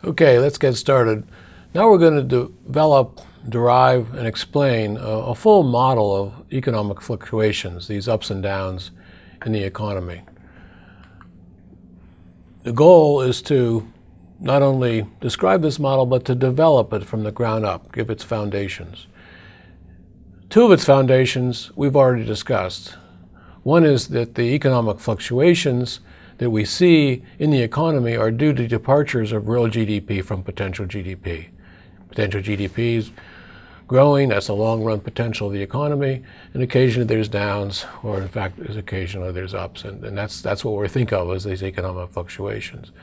Okay, let's get started. Now we're going to develop, derive, and explain a full model of economic fluctuations, these ups and downs in the economy. The goal is to not only describe this model, but to develop it from the ground up, give its foundations. Two of its foundations we've already discussed. One is that the economic fluctuations that we see in the economy are due to departures of real GDP from potential GDP. Potential GDP is growing, that's the long-run potential of the economy, and occasionally there's downs, or in fact, occasionally there's ups, and that's what we think of as these economic fluctuations.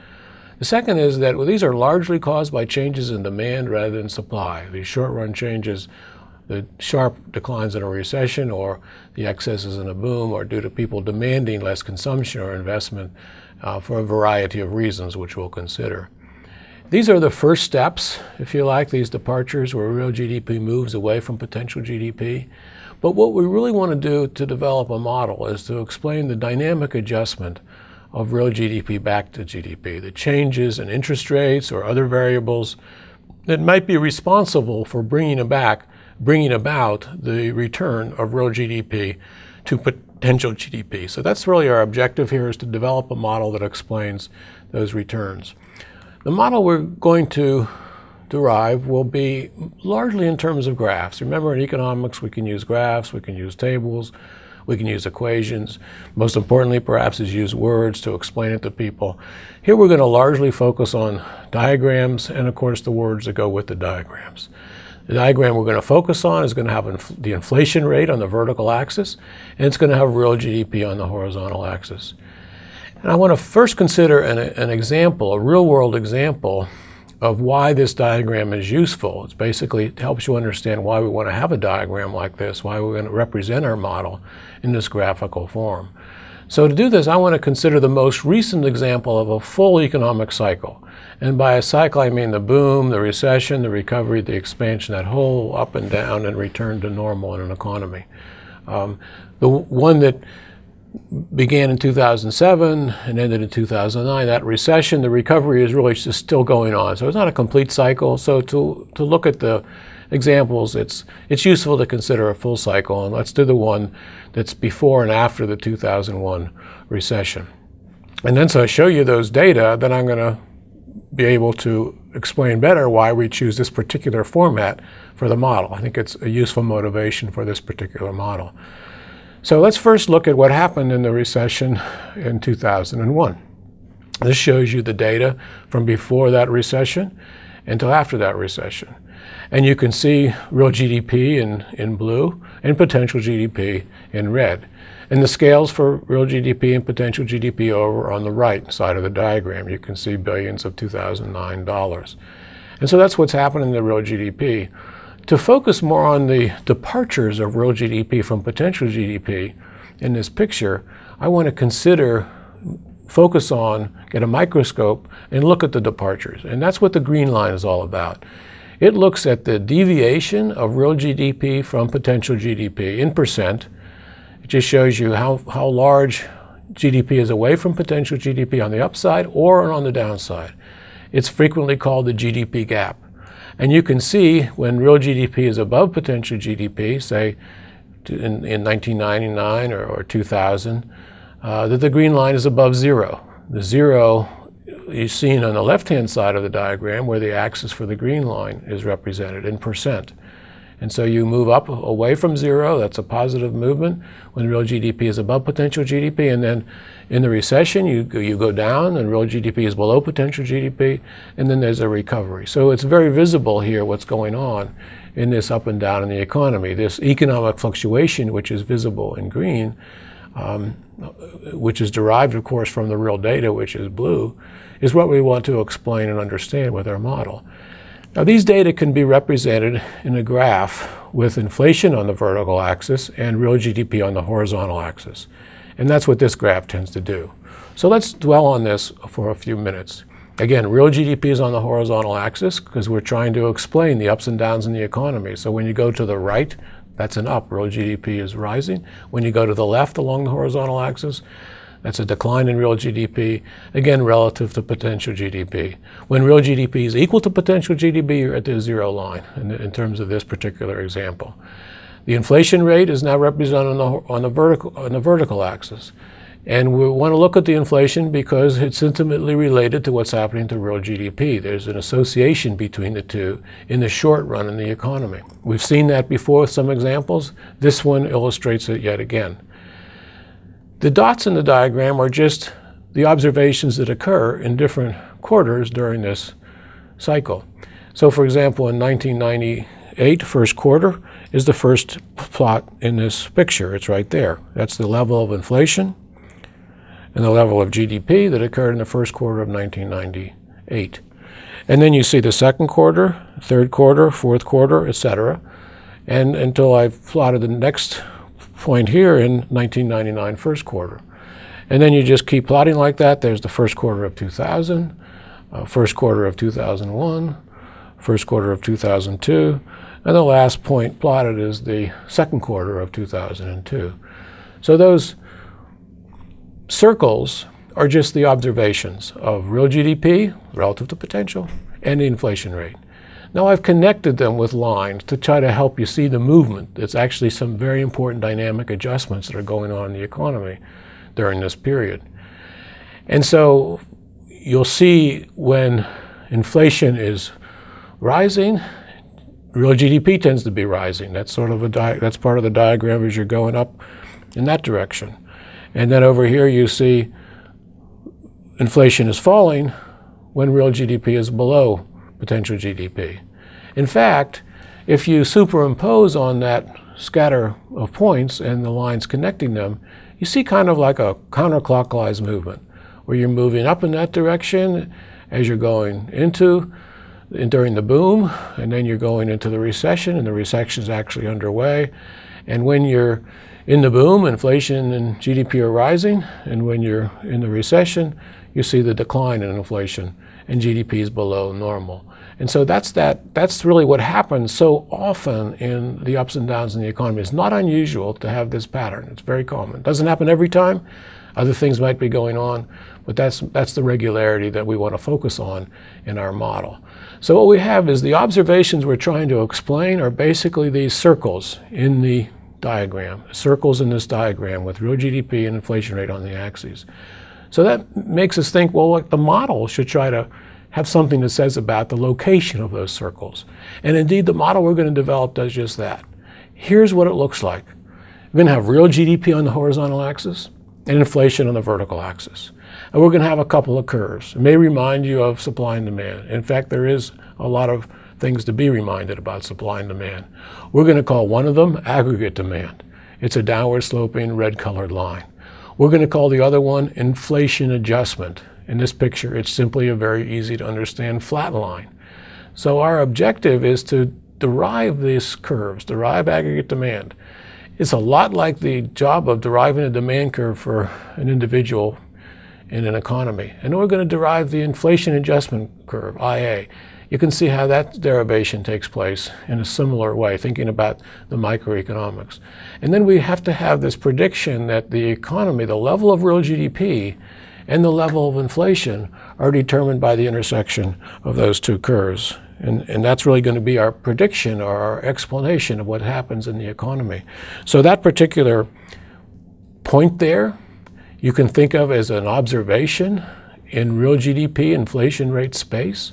The second is that these are largely caused by changes in demand rather than supply. These short-run changes, the sharp declines in a recession or the excesses in a boom, are due to people demanding less consumption or investment for a variety of reasons, which we'll consider. These are the first steps, if you like, these departures where real GDP moves away from potential GDP. But what we really want to do to develop a model is to explain the dynamic adjustment of real GDP back to GDP, the changes in interest rates or other variables that might be responsible for bringing about the return of real GDP to potential GDP. So that's really our objective here, is to develop a model that explains those returns. The model we're going to derive will be largely in terms of graphs. Remember, in economics we can use graphs, we can use tables, we can use equations. Most importantly, perhaps, is use words to explain it to people. Here we're going to largely focus on diagrams and, of course, the words that go with the diagrams. The diagram we're going to focus on is going to have the inflation rate on the vertical axis, and it's going to have real GDP on the horizontal axis. And I want to first consider an example, a real-world example, of why this diagram is useful. It's basically, it helps you understand why we want to have a diagram like this, why we're going to represent our model in this graphical form. So to do this, I want to consider the most recent example of a full economic cycle. And by a cycle, I mean the boom, the recession, the recovery, the expansion, that whole up and down and return to normal in an economy. The one that began in 2007 and ended in 2009, that recession, the recovery is really just still going on. So it's not a complete cycle. So to look at the examples, it's useful to consider a full cycle. And let's do the one that's before and after the 2001 recession. And then so I show you those data, then I'm going to be able to explain better why we choose this particular format for the model. I think it's a useful motivation for this particular model. So let's first look at what happened in the recession in 2001. This shows you the data from before that recession until after that recession. And you can see real GDP in blue and potential GDP in red. And the scales for real GDP and potential GDP over on the right side of the diagram. You can see billions of 2009 dollars. And so that's what's happening in the real GDP. To focus more on the departures of real GDP from potential GDP in this picture, I want to focus on, get a microscope, and look at the departures. And that's what the green line is all about. It looks at the deviation of real GDP from potential GDP in percent. It just shows you how large GDP is away from potential GDP on the upside or on the downside. It's frequently called the GDP gap. And you can see when real GDP is above potential GDP, say in 1999 or 2000, that the green line is above zero. The zero is seen on the left-hand side of the diagram, where the axis for the green line is represented in percent. And so you move up away from zero, that's a positive movement, when real GDP is above potential GDP, and then in the recession you go down and real GDP is below potential GDP, and then there's a recovery. So it's very visible here what's going on in this up and down in the economy. This economic fluctuation, which is visible in green, which is derived, of course, from the real data, which is blue, is what we want to explain and understand with our model. Now, these data can be represented in a graph with inflation on the vertical axis and real GDP on the horizontal axis. And that's what this graph tends to do. So let's dwell on this for a few minutes. Again, real GDP is on the horizontal axis because we're trying to explain the ups and downs in the economy. So when you go to the right, that's an up. Real GDP is rising. When you go to the left along the horizontal axis, That's a decline in real GDP, again, relative to potential GDP. When real GDP is equal to potential GDP, you're at the zero line in terms of this particular example. The inflation rate is now represented on the vertical axis. And we want to look at the inflation because it's intimately related to what's happening to real GDP. There's an association between the two in the short run in the economy. We've seen that before with some examples. This one illustrates it yet again. The dots in the diagram are just the observations that occur in different quarters during this cycle. So for example, in 1998, first quarter is the first plot in this picture. It's right there. That's the level of inflation and the level of GDP that occurred in the first quarter of 1998. And then you see the second quarter, third quarter, fourth quarter, etc. And until I've plotted the next point here in 1999 first quarter. And then you just keep plotting like that. There's the first quarter of 2000, first quarter of 2001, first quarter of 2002, and the last point plotted is the second quarter of 2002. So those circles are just the observations of real GDP relative to potential and the inflation rate. Now I've connected them with lines to try to help you see the movement. It's actually some very important dynamic adjustments that are going on in the economy during this period. And so you'll see when inflation is rising, real GDP tends to be rising. That's sort of that's part of the diagram as you're going up in that direction. And then over here you see inflation is falling when real GDP is below potential GDP. In fact, if you superimpose on that scatter of points and the lines connecting them, you see kind of like a counterclockwise movement, where you're moving up in that direction as you're going during the boom, and then you're going into the recession, and the recession is actually underway. And when you're in the boom, inflation and GDP are rising, and when you're in the recession, you see the decline in inflation, and GDP is below normal. And so that's really what happens so often in the ups and downs in the economy. It's not unusual to have this pattern. It's very common. It doesn't happen every time. Other things might be going on, but that's the regularity that we want to focus on in our model. So what we have is the observations we're trying to explain are basically these circles in the diagram, circles in this diagram with real GDP and inflation rate on the axes. So that makes us think, well, the model should try to have something that says about the location of those circles. And indeed, the model we're going to develop does just that. Here's what it looks like. We're going to have real GDP on the horizontal axis and inflation on the vertical axis. And we're going to have a couple of curves. It may remind you of supply and demand. In fact, there is a lot of things to be reminded about supply and demand. We're going to call one of them aggregate demand. It's a downward sloping red colored line. We're going to call the other one inflation adjustment. In this picture, it's simply a very easy to understand flat line. So our objective is to derive these curves, derive aggregate demand. It's a lot like the job of deriving a demand curve for an individual in an economy. And then we're going to derive the inflation adjustment curve, IA. You can see how that derivation takes place in a similar way, thinking about the microeconomics. And then we have to have this prediction that the economy, the level of real GDP, and the level of inflation are determined by the intersection of those two curves. And that's really going to be our prediction or our explanation of what happens in the economy. So that particular point there, you can think of as an observation in real GDP inflation rate space.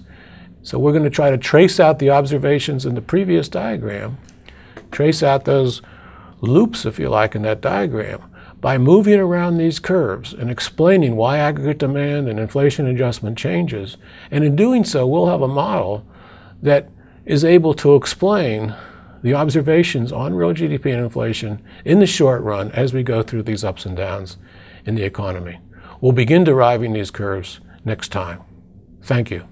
So we're going to try to trace out the observations in the previous diagram, trace out those loops, if you like, in that diagram, by moving around these curves and explaining why aggregate demand and inflation adjustment changes. And in doing so, we'll have a model that is able to explain the observations on real GDP and inflation in the short run as we go through these ups and downs in the economy. We'll begin deriving these curves next time. Thank you.